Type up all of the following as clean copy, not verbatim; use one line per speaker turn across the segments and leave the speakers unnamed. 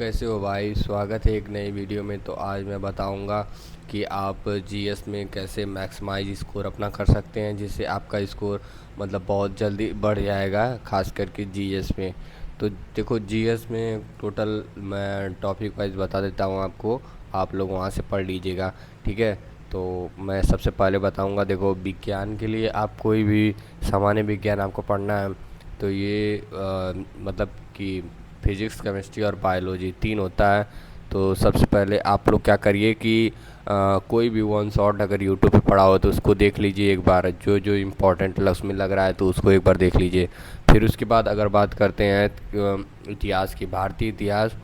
कैसे हो भाई। स्वागत है एक नई वीडियो में। तो आज मैं बताऊंगा कि आप जीएस में कैसे मैक्सिमाइज स्कोर अपना कर सकते हैं, जिससे आपका स्कोर बहुत जल्दी बढ़ जाएगा, खास करके जीएस में। तो देखो, जीएस में टोटल मैं टॉपिक वाइज बता देता हूं आपको, आप लोग वहां से पढ़ लीजिएगा, ठीक है। तो मैं सबसे पहले बताऊंगा, देखो विज्ञान के लिए आप कोई भी सामान्य विज्ञान आपको पढ़ना है तो ये कि फिजिक्स, केमिस्ट्री और बायोलॉजी तीन होता है। तो सबसे पहले आप लोग क्या करिए कि कोई भी वन शॉट अगर यूट्यूब पे पड़ा हो तो उसको देख लीजिए एक बार, जो जो इम्पोर्टेंट उसमें लग रहा है तो उसको एक बार देख लीजिए। फिर उसके बाद अगर बात करते हैं इतिहास की, भारतीय इतिहास,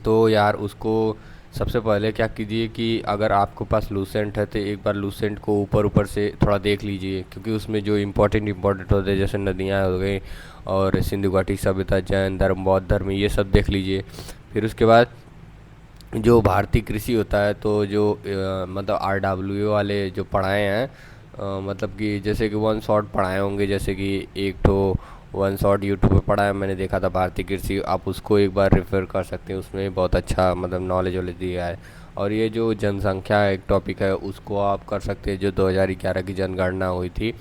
तो यार उसको सबसे पहले क्या कीजिए कि अगर आपके पास लूसेंट है तो एक बार लूसेंट को ऊपर ऊपर से थोड़ा देख लीजिए, क्योंकि उसमें जो इम्पोर्टेंट होते हैं जैसे नदियाँ हो गई और सिंधु घाटी सभ्यता, जैन धर्म, बौद्ध धर्म, ये सब देख लीजिए। फिर उसके बाद जो भारतीय कृषि होता है, तो जो RW वाले जो पढ़ाए हैं, कि जैसे कि वन शॉट पढ़ाए होंगे, जैसे कि एक तो वन शॉट यूट्यूब पे पढ़ा है मैंने, देखा था भारतीय कृषि, आप उसको एक बार रेफर कर सकते हैं, उसमें बहुत अच्छा नॉलेज वॉलेज दिया है। और ये जो जनसंख्या एक टॉपिक है उसको आप कर सकते हैं, जो 2011 की जनगणना हुई थी,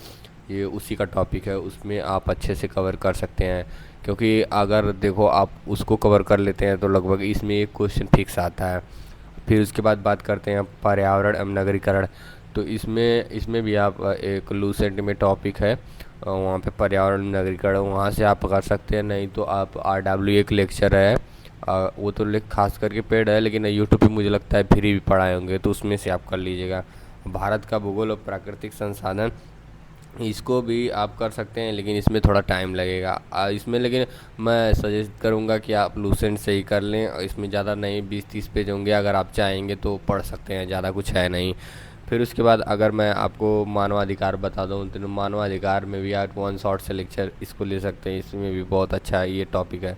ये उसी का टॉपिक है, उसमें आप अच्छे से कवर कर सकते हैं। क्योंकि अगर देखो आप उसको कवर कर लेते हैं तो लगभग इसमें एक क्वेश्चन फिक्स आता है। फिर उसके बाद बात करते हैं पर्यावरण एवं नगरीकरण। तो इसमें इसमें भी आप एक लूसेंट में टॉपिक है, वहाँ पे पर्यावरण नगरीकरण, वहाँ से आप कर सकते हैं। नहीं तो आप RW एक लेक्चर है, वो तो खास करके पेड है, लेकिन यूट्यूब पे मुझे लगता है फ्री भी पढ़ाए होंगे, तो उसमें से आप कर लीजिएगा। भारत का भूगोल और प्राकृतिक संसाधन, इसको भी आप कर सकते हैं, लेकिन इसमें थोड़ा टाइम लगेगा इसमें, लेकिन मैं सजेस्ट करूंगा कि आप लूसेंट से ही कर लें, और इसमें ज़्यादा नहीं, 20-30 पेज होंगे, अगर आप चाहेंगे तो पढ़ सकते हैं, ज़्यादा कुछ है नहीं। फिर उसके बाद अगर मैं आपको मानवाधिकार बता दूं तो मानवाधिकार में भी आप वन शॉट से लेक्चर इसको ले सकते हैं, इसमें भी बहुत अच्छा ये टॉपिक है।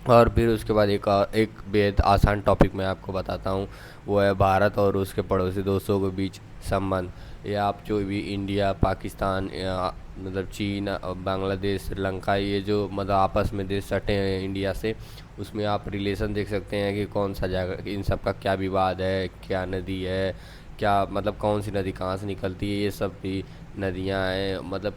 और फिर उसके बाद एक बेहद आसान टॉपिक मैं आपको बताता हूँ, वो है भारत और उसके पड़ोसी दोस्तों के बीच संबंध। या आप जो भी इंडिया, पाकिस्तान, या चीन, बांग्लादेश, श्रीलंका, ये जो आपस में देश सटे हैं इंडिया से, उसमें आप रिलेशन देख सकते हैं कि कौन सा जगह, इन सब का क्या विवाद है, क्या नदी है, क्या कौन सी नदी कहाँ से निकलती है, ये सब भी नदियाँ हैं,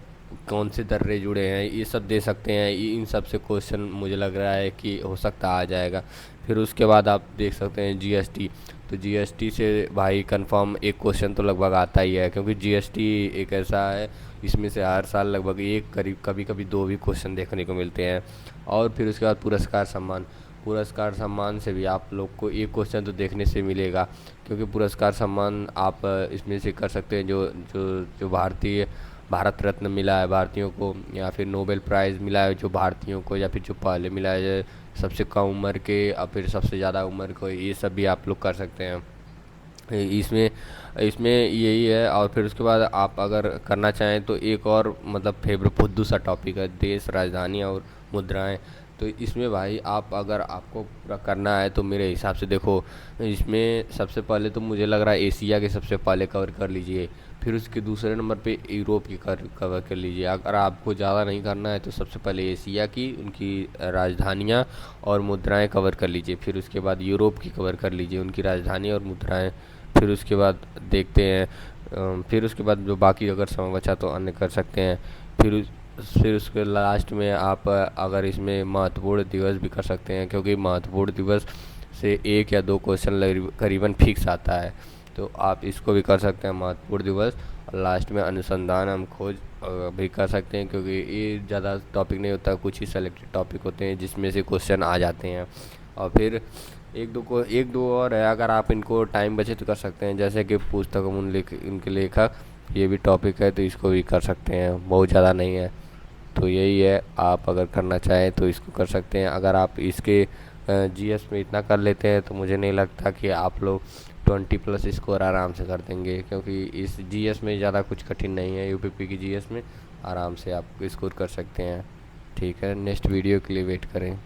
कौन से दर्रे जुड़े हैं, ये सब दे सकते हैं। इन सब से क्वेश्चन मुझे लग रहा है कि हो सकता आ जाएगा। फिर उसके बाद आप देख सकते हैं जीएसटी। तो जीएसटी से भाई कंफर्म एक क्वेश्चन तो लगभग आता ही है, क्योंकि जीएसटी एक ऐसा है, इसमें से हर साल लगभग एक, करीब कभी कभी दो भी क्वेश्चन देखने को मिलते हैं। और फिर उसके बाद पुरस्कार सम्मान, पुरस्कार सम्मान से भी आप लोग को एक क्वेश्चन तो देखने से मिलेगा, क्योंकि पुरस्कार सम्मान आप इसमें से कर सकते हैं, जो जो जो भारत रत्न मिला है भारतीयों को, या फिर नोबेल प्राइज़ मिला है जो भारतीयों को, या फिर जो पहले मिला है सबसे कम उम्र के और फिर सबसे ज़्यादा उम्र को, ये सब भी आप लोग कर सकते हैं। इसमें इसमें यही है। और फिर उसके बाद आप अगर करना चाहें तो एक और फेवरेट फुद्दू सा टॉपिक है, देश, राजधानी और मुद्राएं। तो इसमें भाई आप अगर आपको पूरा करना है तो मेरे हिसाब से देखो, इसमें सबसे पहले तो मुझे लग रहा है एशिया के सबसे पहले कवर कर लीजिए। फिर उसके दूसरे नंबर पे यूरोप की कवर कर लीजिए। अगर आपको ज़्यादा नहीं करना है तो सबसे पहले एशिया की, उनकी राजधानियाँ और मुद्राएं कवर कर लीजिए। फिर उसके बाद यूरोप की कवर कर लीजिए, उनकी राजधानी और मुद्राएं। फिर उसके बाद देखते हैं, फिर उसके बाद जो बाकी अगर समय बचा तो अन्य कर सकते हैं। फिर उसके लास्ट में आप अगर इसमें महत्वपूर्ण दिवस भी कर सकते हैं, क्योंकि महत्वपूर्ण दिवस से एक या दो क्वेश्चन करीबन फिक्स आता है, तो आप इसको भी कर सकते हैं महत्वपूर्ण दिवस। और लास्ट में अनुसंधान हम खोज भी कर सकते हैं, क्योंकि ये ज़्यादा टॉपिक नहीं होता, कुछ ही सेलेक्टेड टॉपिक होते हैं जिसमें से क्वेश्चन आ जाते हैं। और फिर एक दो और है, अगर आप इनको टाइम बचे तो कर सकते हैं, जैसे कि पुस्तक इनके लेखक, ये भी टॉपिक है तो इसको भी कर सकते हैं, बहुत ज़्यादा नहीं है। तो यही है, आप अगर करना चाहें तो इसको कर सकते हैं। अगर आप इसके जीएस में इतना कर लेते हैं तो मुझे नहीं लगता कि आप लोग 20+ स्कोर आराम से कर देंगे, क्योंकि इस जीएस में ज़्यादा कुछ कठिन नहीं है, यूपीपी की जीएस में आराम से आप स्कोर कर सकते हैं। ठीक है, नेक्स्ट वीडियो के लिए वेट करें।